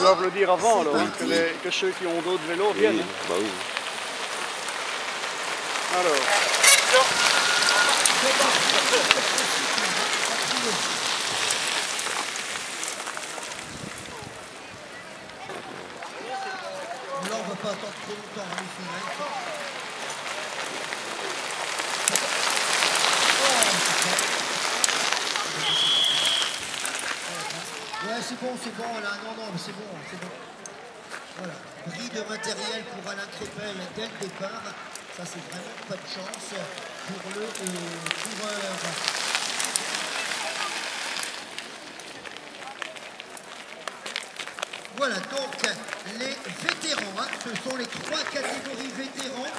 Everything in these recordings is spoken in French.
doivent le dire avant alors, hein, que ceux qui ont d'autres vélos viennent. Oui, bah oui. Alors. Là, on ne va pas attendre trop longtemps, hein, les filles. Ouais, c'est bon, là. Non, mais c'est bon. Voilà. Bris de matériel pour Alain Crépel dès le départ. Ça, c'est vraiment pas de chance pour le coureur. Voilà, donc les vétérans, hein, ce sont les 3 catégories vétérans.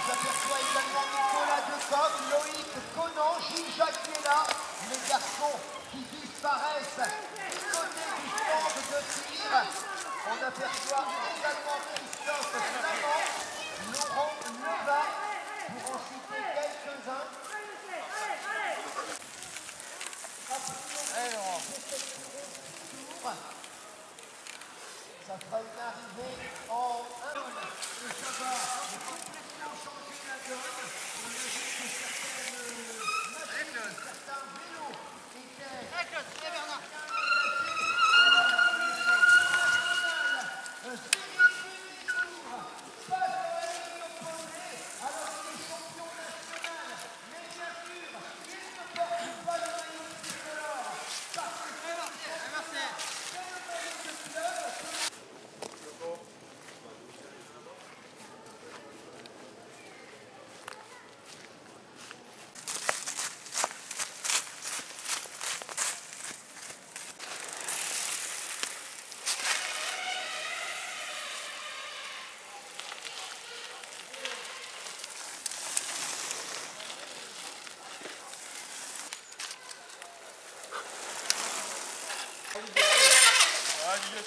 J'aperçois également Nicolas Decoq, Loïc Conan, Gilles Jacques là, les garçons qui disparaissent côté du stand de tir. On aperçoit également Christophe Flamand, Laurent Levat, pour en citer quelques-uns. Ça fera une arrivée en 1. Et ça va complètement changer la donne. On a vu que certains vélos étaient...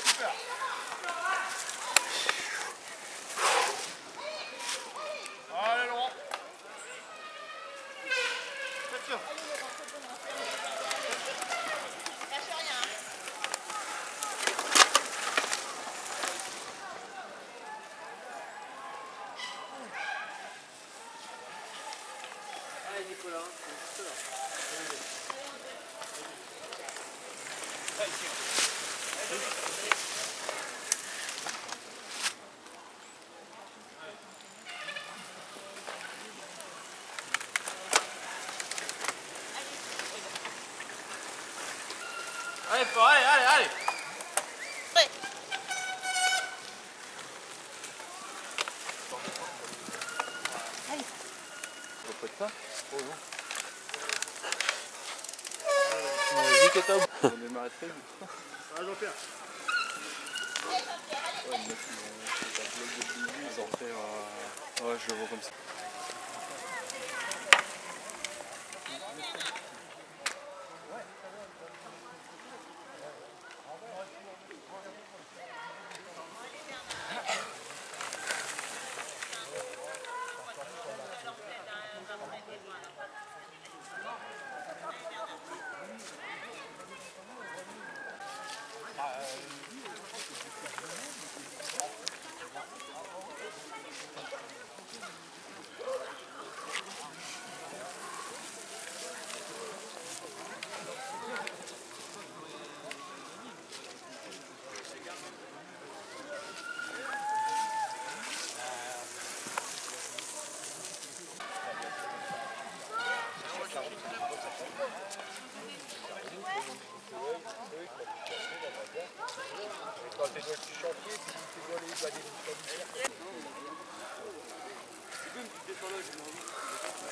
Super. Allez Laurent. Attention. Lâche rien. Allez Nicolas, c'est là. Allez, allez. Ouais. On peut pas. Oh non. On a vu que t'as... On démarrait très vite. Ah Jean-Pierre. Ouais, le mec, ils ont fait... Ouais, je le vois comme ça.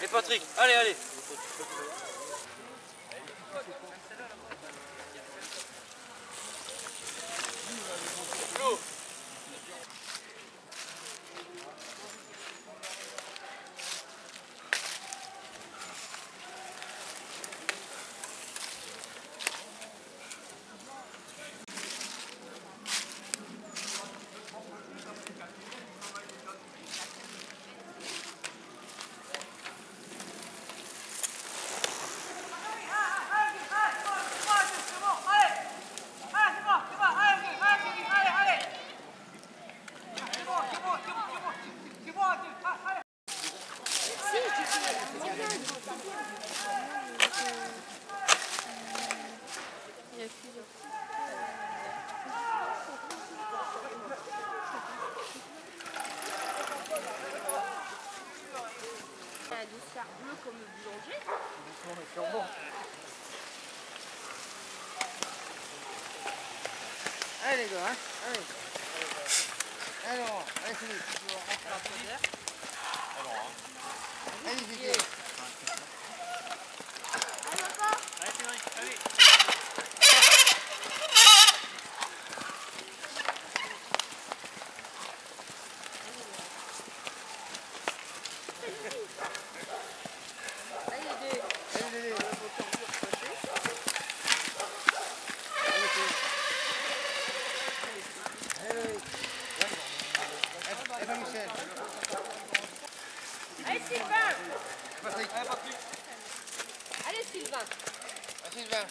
Et Patrick, allez, allez. Comme le boulanger. Allez les gars, hein. Allez. Alors, allez Philippe. Allez Philippe. Allez papa. Allez Cédric, allez. Allez Sylvain. Patrick. Allez Sylvain. Sylvain.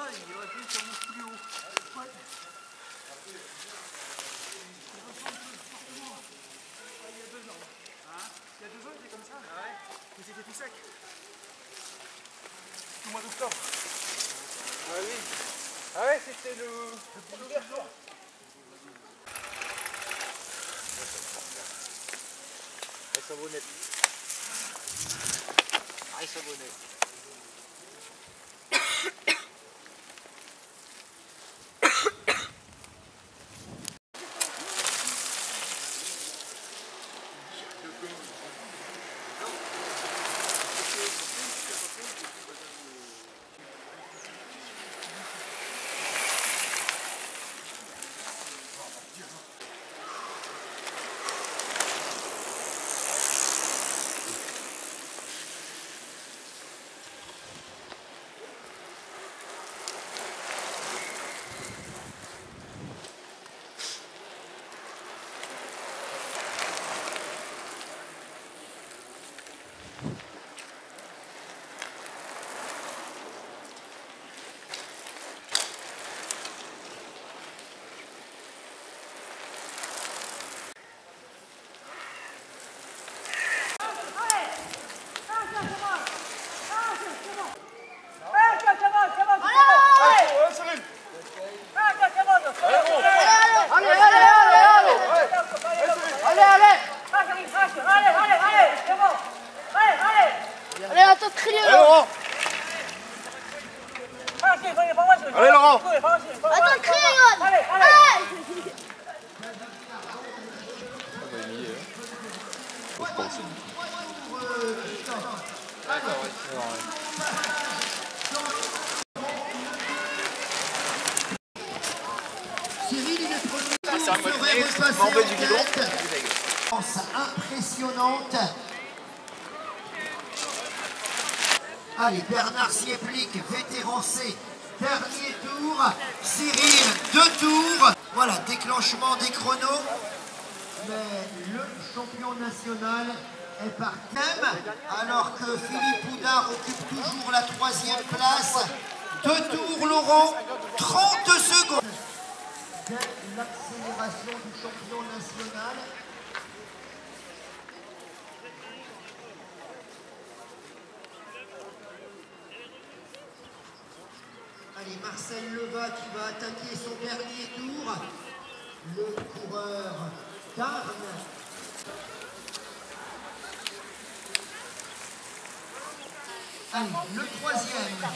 Il aurait pu sur mon plus haut. Ouais. Il y a 2 ans. Hein, il y a 2 ans, c'était comme ça. Ah ouais. Mais c'était tout sec. Tout le mois d'octobre. Ah oui. Ah ouais, c'était le petit garçon. La savonnette. Ah, savonnette. Allez, attends, crier Allez Laurent. Allez Laurent. Attends, crier Allez, Je pense. Cyril, il est premier. C'est un mode Serait X, repassé m'en bas du en guidon. tête. Impressionnante. Allez, Bernard Sieplic, vétéran C, dernier tour. Cyril, 2 tours. Voilà, déclenchement des chronos. Mais le champion national est par thème, alors que Philippe Houdard occupe toujours la 3e place. 2 tours, Laurent, 30 secondes. Dès l'accélération du champion national. Allez, Marcel Leva qui va attaquer son dernier tour. Le coureur d'Arnes. Allez, le 3e,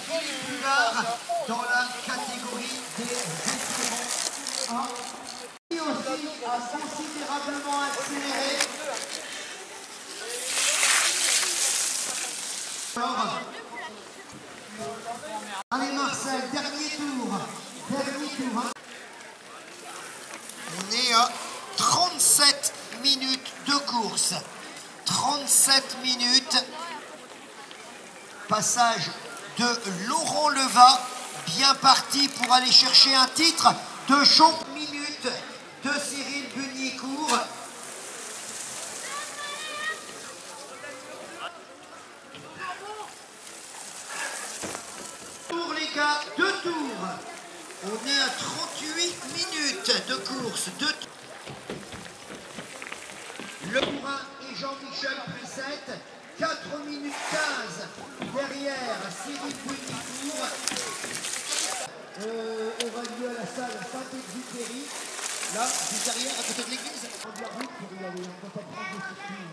Philippe Houdard, dans la catégorie des vétérans A. Qui aussi a considérablement accéléré. Allez Marcel, dernier tour. Hein. On est à 37 minutes de course. 37 minutes. Passage de Laurent Leva, bien parti pour aller chercher un titre de champion. Minute de Cyril Bunicourt. Tour les gars, 2 tours. On est à 38 minutes de course. Le Bourrin et Jean-Michel Prissette, 4 minutes 15 derrière Cyril Bunicourt. Aura lieu à la salle Saint-Exupéry, là, juste derrière, à côté de l'église. On doit route pour y aller, on ne peut pas prendre des circuits.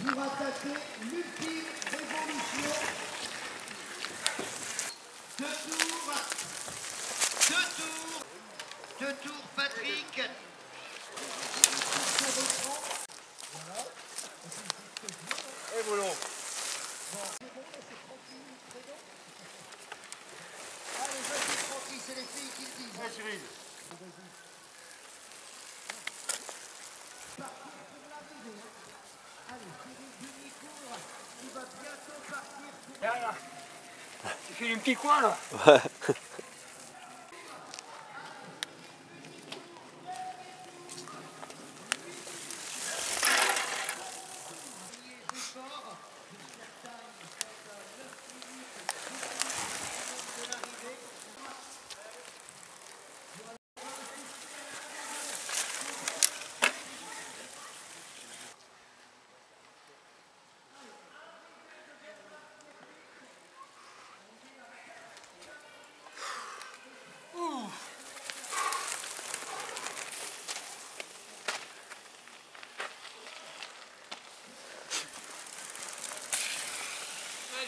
Pour attaquer l'ultime révolution. 2 tours. 2 tours. 2 tours, Patrick. Et volant. Allez, vas-y, tranquille, c'est les filles qui le disent. Ouais, Cyril. Parcours pour l'arrivée. Allez, Cyril Bunicourt, il va bientôt partir pour... Derrière. Tu fais un petit coin là.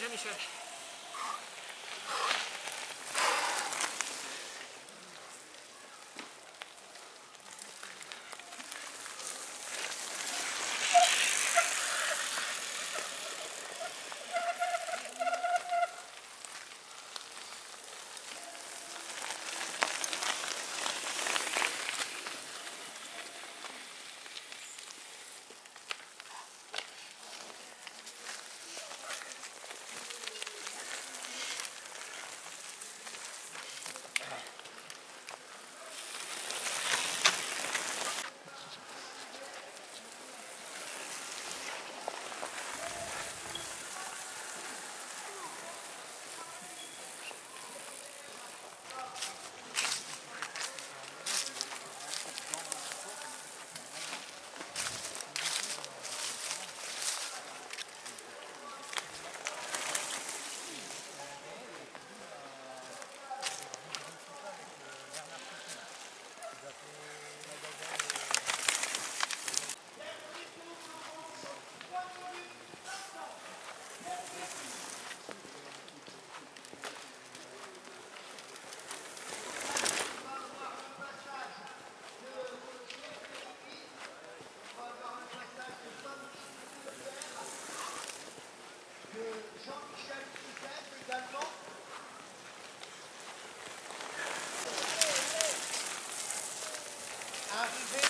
Jean-Michel.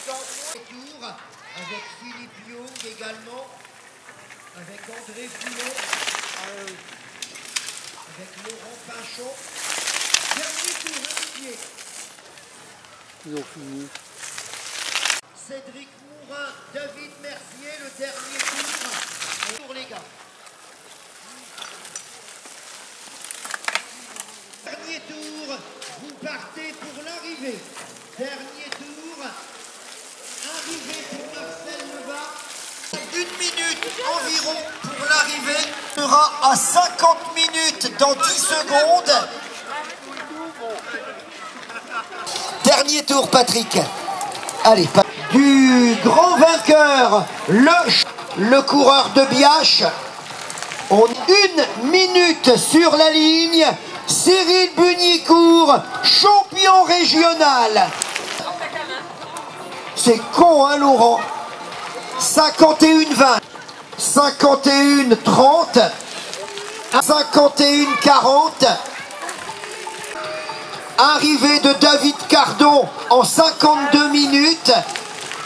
Tour avec Philippe Young également, avec André Foulon, avec Laurent Pinchon. Dernier tour, Olivier. Ils ont fini. Cédric Mourin, David Mercier, le dernier tour. Pour les gars. Dernier tour, vous partez pour l'arrivée. Dernier tour, arrivée pour Marcel Leva. 1 minute environ pour l'arrivée. On sera à 50 minutes dans 10 secondes. Dernier tour, Patrick. Allez, du grand vainqueur, le coureur de Biache. On 1 minute sur la ligne. Cyril Bugnicourt, champion régional. C'est con, hein, Laurent? 51-20, 51-30, 51-40. Arrivée de David Cardon en 52 minutes.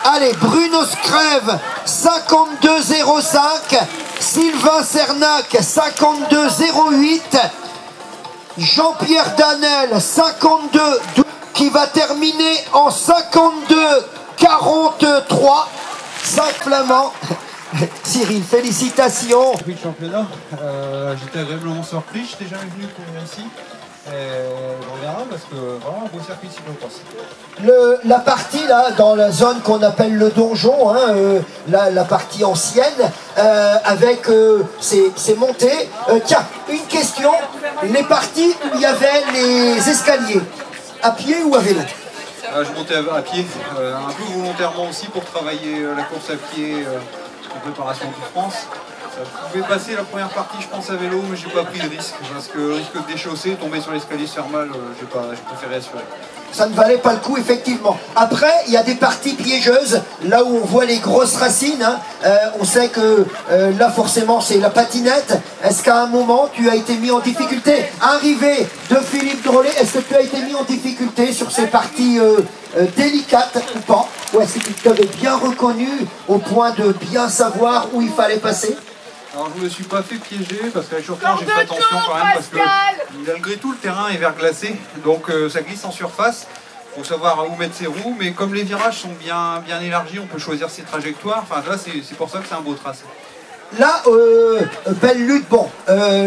Allez, Bruno Scrève, 52-05. Sylvain Cernac, 52-08. Jean-Pierre Danel, 52, qui va terminer en 52-43. 5 Flamands. Cyril, félicitations. Depuis le championnat, j'étais agréablement surpris. Je n'étais jamais venu courir ici. On verra parce que vraiment un beau circuit cyclocross. La partie là, dans la zone qu'on appelle le donjon, hein, la partie ancienne, avec ces montées. Tiens, une question. Les parties où il y avait les escaliers, à pied ou à vélo? Je montais à pied, un peu volontairement aussi pour travailler la course à pied en préparation de France. Ça pouvait passer la première partie, je pense, à vélo, mais j'ai pas pris de risque. Parce que le risque de déchausser, tomber sur l'escalier, se faire mal, j'ai préféré assurer. Ça ne valait pas le coup, effectivement. Après, il y a des parties piégeuses, là où on voit les grosses racines. Hein. On sait que là, forcément, c'est la patinette. Est-ce qu'à un moment, tu as été mis en difficulté? Arrivée de Philippe Drolet, est-ce que tu as été mis en difficulté sur ces parties délicates ou pas? Ou est-ce que tu t'avais bien reconnu au point de bien savoir où il fallait passer? Alors je ne me suis pas fait piéger parce qu'avec Chopin j'ai fait attention quand même parce que malgré tout le terrain est verglacé, donc ça glisse en surface. Il faut savoir où mettre ses roues, mais comme les virages sont bien élargis, on peut choisir ses trajectoires. Enfin là c'est pour ça que c'est un beau tracé. Là, belle lutte. Bon,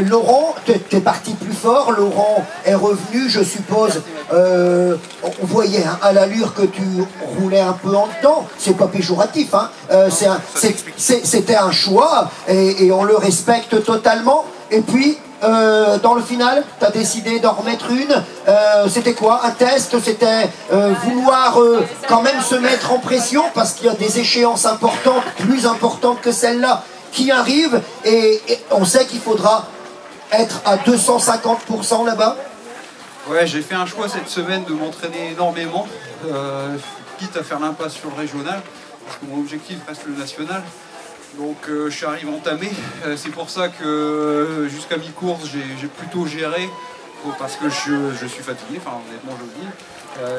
Laurent, t'es parti plus fort. Laurent est revenu, je suppose. On voyait hein, à l'allure que tu roulais un peu en dedans. C'est pas péjoratif. Hein. C'était un choix et on le respecte totalement. Et puis, dans le final, tu as décidé d'en remettre une. C'était quoi? Un test? C'était vouloir quand même se mettre en pression parce qu'il y a des échéances importantes, plus importantes que celle-là, qui arrive et on sait qu'il faudra être à 250% là-bas. Ouais, j'ai fait un choix cette semaine de m'entraîner énormément, quitte à faire l'impasse sur le régional, parce que mon objectif reste le national. Donc je suis arrivé entamé, c'est pour ça que jusqu'à mi-course j'ai plutôt géré, parce que je suis fatigué, enfin honnêtement je le dis.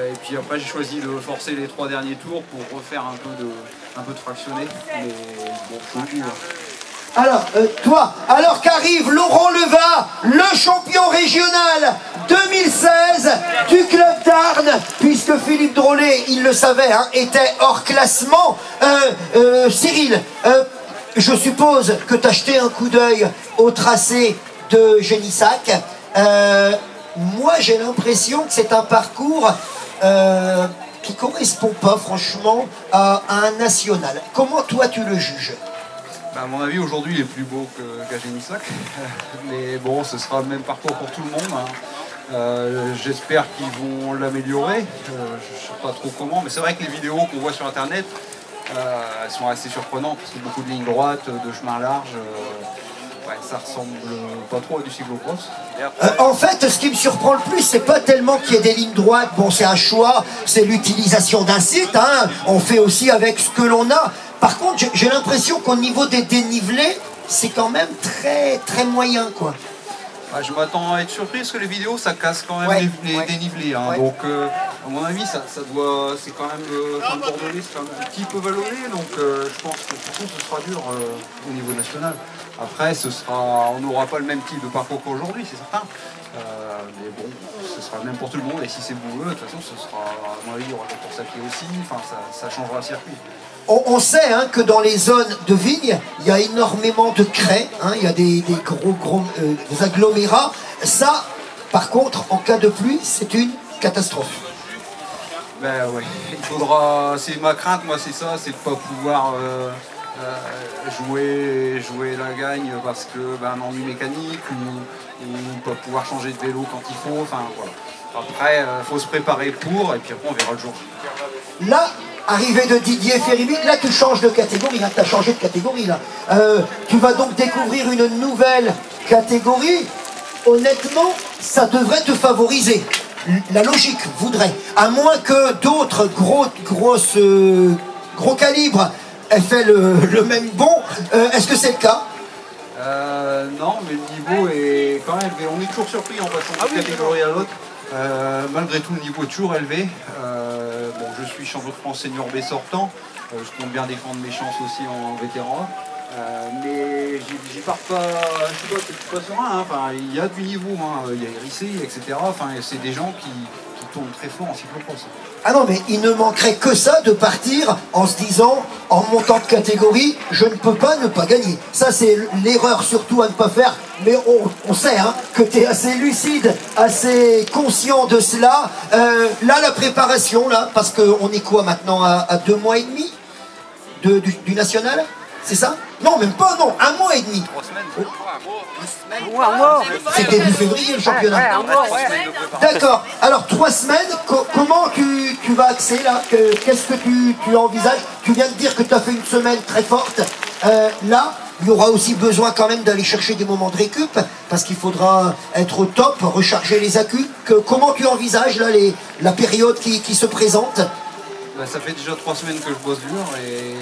Et puis après j'ai choisi de forcer les 3 derniers tours pour refaire un peu de fractionné, mais bon, je le dis. Alors, toi, alors qu'arrive Laurent Leva, le champion régional 2016 du club d'Arnes, puisque Philippe Drolet, il le savait, hein, était hors classement. Cyril, je suppose que tu as jeté un coup d'œil au tracé de Génissac. Moi, j'ai l'impression que c'est un parcours qui ne correspond pas, franchement, à un national. Comment, toi, tu le juges? À mon avis, aujourd'hui, il est plus beau qu'à Génissac. Mais bon, ce sera le même parcours pour tout le monde. Hein. J'espère qu'ils vont l'améliorer. Je ne sais pas trop comment, mais c'est vrai que les vidéos qu'on voit sur Internet, elles sont assez surprenantes. Parce qu'il y a beaucoup de lignes droites, de chemins larges. Ouais, ça ressemble pas trop à du cyclocross. En fait, ce qui me surprend le plus, c'est pas tellement qu'il y ait des lignes droites. Bon, c'est un choix, c'est l'utilisation d'un site. Hein. On fait aussi avec ce que l'on a. Par contre, j'ai l'impression qu'au niveau des dénivelés, c'est quand même très moyen, quoi. Ouais, je m'attends à être surpris parce que les vidéos, ça casse quand même les dénivelés. Hein. Ouais. Donc, À mon avis, c'est quand même le Bordelais, c'est quand même un petit peu vallonné, donc je pense que pour tout ce sera dur au niveau national. Après, on n'aura pas le même type de parcours qu'aujourd'hui, c'est certain. Mais bon, ce sera même pour tout le monde, et si c'est boueux, de toute façon, ce sera, à mon avis, il y aura de la course à pied aussi, enfin, ça changera le circuit. On sait hein, que dans les zones de vignes, il y a énormément de craies, hein, il y a des gros des agglomérats. Ça, par contre, en cas de pluie, c'est une catastrophe. Ben ouais, il faudra, c'est ma crainte, moi c'est ça, c'est de ne pas pouvoir jouer la gagne parce que un ennui mécanique ou pas pouvoir changer de vélo quand il faut, enfin voilà. Après, il faut se préparer pour, et puis après on verra le jour. Là, arrivée de Didier Féribi, là tu changes de catégorie, là tu as changé de catégorie là. Tu vas donc découvrir une nouvelle catégorie. Honnêtement, ça devrait te favoriser. La logique voudrait, à moins que d'autres gros calibres aient fait le même bond. Est-ce que c'est le cas? Non, mais le niveau est quand même élevé. On est toujours surpris en passant d'une catégorie à l'autre. Malgré tout, le niveau est toujours élevé. Bon, je suis champion de France senior B sortant. Je compte bien défendre mes chances aussi en vétéran. Mais j'y pars pas, je sais pas serein, hein. Enfin, il y a du niveau, hein. Il y a Hérissé, etc. Enfin, c'est des gens qui tournent très fort en cyclocross. Ah non, mais il ne manquerait que ça de partir en se disant, en montant de catégorie, je ne peux pas ne pas gagner. Ça, c'est l'erreur surtout à ne pas faire. Mais on sait hein, que tu es assez lucide, assez conscient de cela. Là, la préparation, là, parce qu'on est quoi maintenant à 2 mois et demi du national? C'est ça? Non, même pas, non, 1 mois et demi. 3 semaines. C'est début février le championnat. D'accord. Alors 3 semaines, comment tu vas axer là? Qu'est-ce que tu envisages? Tu viens de dire que tu as fait une semaine très forte. Là, il y aura aussi besoin quand même d'aller chercher des moments de récup, parce qu'il faudra être au top, recharger les accus. Comment tu envisages là la période qui se présente? Ça fait déjà 3 semaines que je bosse dur et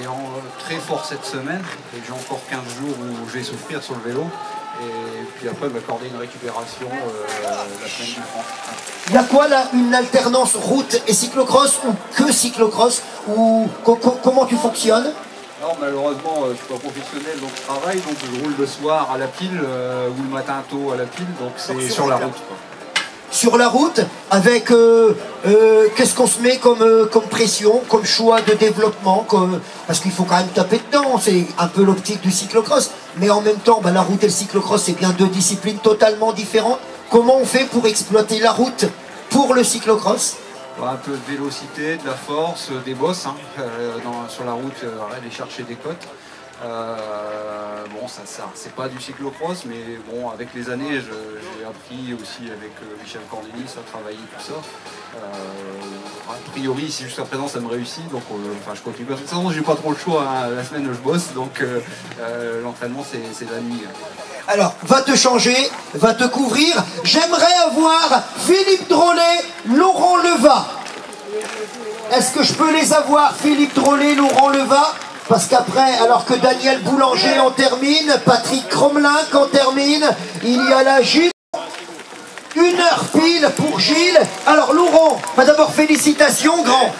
très fort cette semaine. Et j'ai encore 15 jours où je vais souffrir sur le vélo. Et puis après, m'accorder une récupération la semaine du France. Il y a quoi là? Une alternance route et cyclocross ou que cyclocross? Ou comment tu fonctionnes? Non, malheureusement, je ne suis pas professionnel, donc je travaille. Donc je roule le soir à la pile ou le matin tôt à la pile. Donc c'est sur la route, quoi. Sur la route, avec qu'est-ce qu'on se met comme pression, comme choix de développement, parce qu'il faut quand même taper dedans, c'est un peu l'optique du cyclocross, mais en même temps, la route et le cyclocross, c'est bien 2 disciplines totalement différentes. Comment on fait pour exploiter la route pour le cyclocross? Un peu de vélocité, de la force, des bosses hein, sur la route, aller chercher des côtes. Bon, ça c'est pas du cyclocross, mais bon, avec les années, j'ai appris aussi avec Michel Cordelis à travailler tout ça. A priori, si jusqu'à présent ça me réussit, donc enfin, je continue. De toute façon, j'ai pas trop le choix, hein. La semaine je bosse, donc l'entraînement c'est la nuit. Alors, va te changer, va te couvrir. J'aimerais avoir Philippe Drolet, Laurent Leva. Est-ce que je peux les avoir, Philippe Drolet, Laurent Leva? Parce qu'après, alors que Daniel Boulanger en termine, Patrick Cromelin en termine, il y a là Gilles. 1 heure pile pour Gilles. Alors Laurent, d'abord félicitations, grand.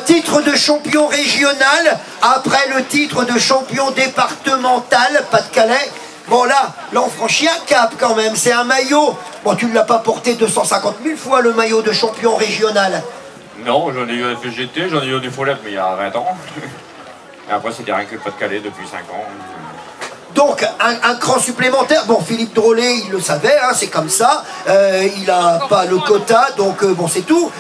Titre de champion régional, après le titre de champion départemental, Pas-de-Calais. Bon là on franchit un cap quand même, c'est un maillot. Bon, tu ne l'as pas porté 250 000 fois le maillot de champion régional. Non, j'en ai eu à FGT, j'en ai eu au Follet, mais il y a 20 ans. Et après, c'était rien que le Pas-de-Calais depuis 5 ans. Donc, un cran supplémentaire. Bon, Philippe Drolet, il le savait, hein, c'est comme ça. Il n'a pas le quota, donc bon, c'est tout.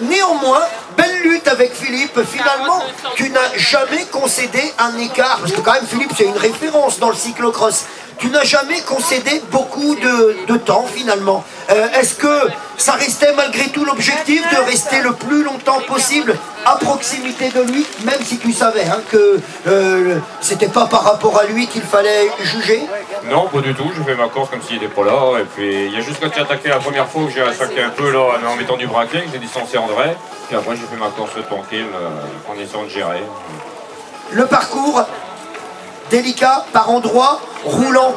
Néanmoins, belle lutte avec Philippe. Finalement, tu n'as jamais concédé un écart. Parce que quand même, Philippe, c'est une référence dans le cyclocross. Tu n'as jamais concédé beaucoup de temps, finalement. Est-ce que ça restait malgré tout l'objectif de rester le plus longtemps possible à proximité de lui, même si tu savais hein, que c'était pas par rapport à lui qu'il fallait juger? Non, pas du tout. J'ai fait ma course comme s'il n'était pas là. Et puis, il y a juste quand il a attaqué la première fois que j'ai attaqué un peu là, en mettant du braquet, que j'ai distancé André. Puis après, j'ai fait ma course tranquille en essayant de gérer. Le parcours délicat par endroits, roulant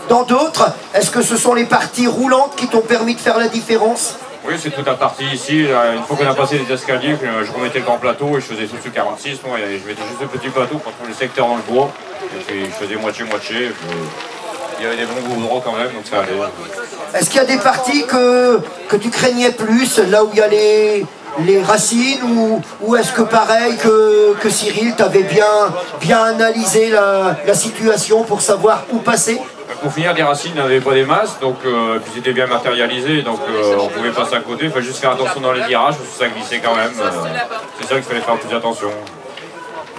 dans d'autres. Est-ce que ce sont les parties roulantes qui t'ont permis de faire la différence? Oui, c'est toute la partie ici. Là, une fois qu'on a passé les escaliers, je remettais le grand plateau et je faisais tout sous 46. Moi, et je mettais juste le petit plateau pour tout le secteur dans le bois. Et puis je faisais moitié-moitié. Il y avait des bons goudrons quand même, donc ça allait. Est-ce qu'il y a des parties que tu craignais plus, là où il y a les racines, ou est-ce que pareil que Cyril, tu avais bien analysé la situation pour savoir où passer? Pour finir, les racines n'avaient pas des masses, donc puis c'était bien matérialisé, donc on pouvait passer à côté. Il fallait juste faire attention dans les virages, parce que ça glissait quand même. C'est ça qu'il fallait faire plus attention.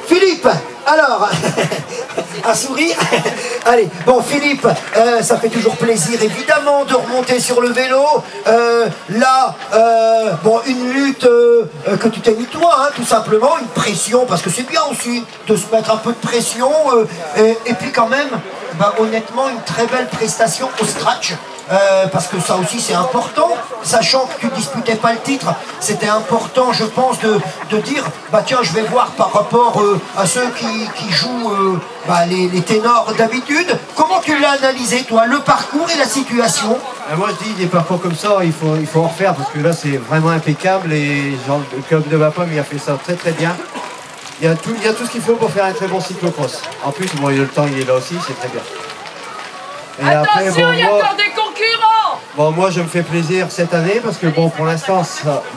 Philippe, alors, un sourire. Allez, bon Philippe, ça fait toujours plaisir évidemment de remonter sur le vélo. Là, bon, une lutte que tu t'es mis toi, hein, tout simplement, une pression, parce que c'est bien aussi de se mettre un peu de pression. Et puis quand même, bah, honnêtement, une très belle prestation au scratch. Parce que ça aussi c'est important, sachant que tu disputais pas le titre, c'était important je pense de dire bah tiens je vais voir par rapport à ceux qui jouent bah, les ténors d'habitude. Comment tu l'as analysé toi, le parcours et la situation? Moi je dis des parcours comme ça il faut en refaire parce que là c'est vraiment impeccable et genre, le club de Bapaume il a fait ça très bien. Il y a tout ce qu'il faut pour faire un très bon cyclocross. En plus bon, le temps il est là aussi, c'est très bien. Et attention, après, bon, il y a encore des concurrents. Bon, moi je me fais plaisir cette année parce que bon, pour l'instant,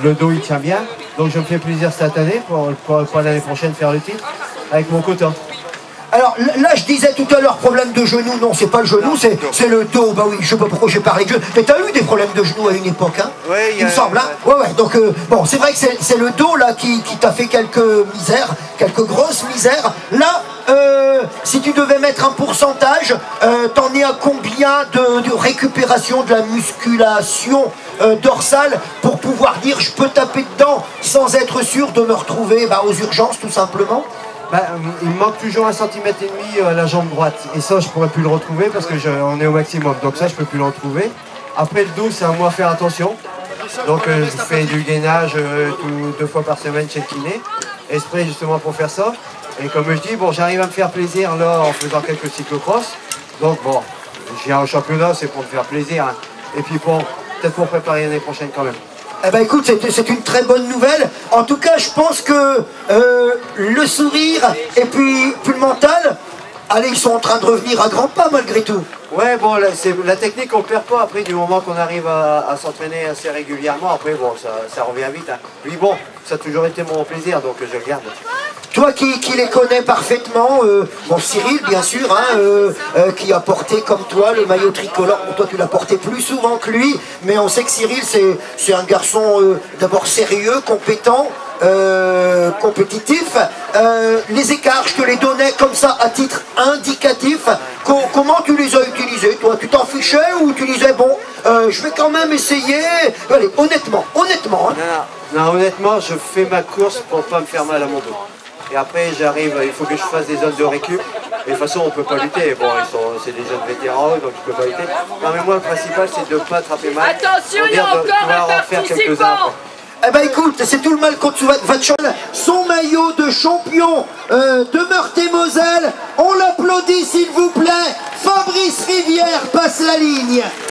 le dos il tient bien. Donc je me fais plaisir cette année pour l'année prochaine faire le titre avec mon coton. Alors là je disais tout à l'heure problème de genou, non c'est pas le genou, c'est le dos, bah oui je sais pas pourquoi j'ai parlé de genou, mais t'as eu des problèmes de genou à une époque hein, ouais, il me semble, hein ouais, donc bon c'est vrai que c'est le dos là qui t'a fait quelques misères, quelques grosses misères, là si tu devais mettre un pourcentage, t'en es à combien de récupération de la musculation dorsale pour pouvoir dire je peux taper dedans sans être sûr de me retrouver bah, aux urgences tout simplement? Bah, il me manque toujours 1,5 cm à la jambe droite et ça je pourrais plus le retrouver parce que on est au maximum, donc ça je peux plus le retrouver. Après le dos c'est à moi faire attention, donc je fais du gainage 2 fois par semaine chez le kiné, exprès justement pour faire ça. Et comme je dis, bon j'arrive à me faire plaisir là en faisant quelques cyclocross, donc bon j'ai un championnat c'est pour me faire plaisir hein. Et puis bon peut-être pour préparer l'année prochaine quand même. Eh ben écoute, c'est une très bonne nouvelle. En tout cas, je pense que le sourire et puis le mental, allez, ils sont en train de revenir à grands pas malgré tout. Ouais, bon, la technique, on perd pas après du moment qu'on arrive à s'entraîner assez régulièrement. Après, bon, ça revient vite. Hein. Puis bon, ça a toujours été mon plaisir, donc je le garde. Toi qui les connais parfaitement, bon Cyril bien sûr, hein, qui a porté comme toi le maillot tricolore, bon, toi tu l'as porté plus souvent que lui, mais on sait que Cyril c'est un garçon d'abord sérieux, compétent, compétitif. Les écarts, je te les donnais comme ça à titre indicatif. Comment tu les as utilisés toi? Tu t'en fichais ou tu disais bon, je vais quand même essayer? Allez, honnêtement. Hein. Non, honnêtement, je fais ma course pour pas me faire mal à mon dos. Et après, j'arrive, il faut que je fasse des zones de récup. Et de toute façon, on ne peut pas lutter. Bon, c'est des jeunes vétérans, donc je ne peux pas lutter. Non, mais moi, le principal, c'est de ne pas attraper mal. Attention, il y a encore un participant. Eh ben écoute, c'est tout le mal contre Vatchon. Son maillot de champion de Meurthe-et-Moselle. On l'applaudit s'il vous plaît. Fabrice Rivière passe la ligne.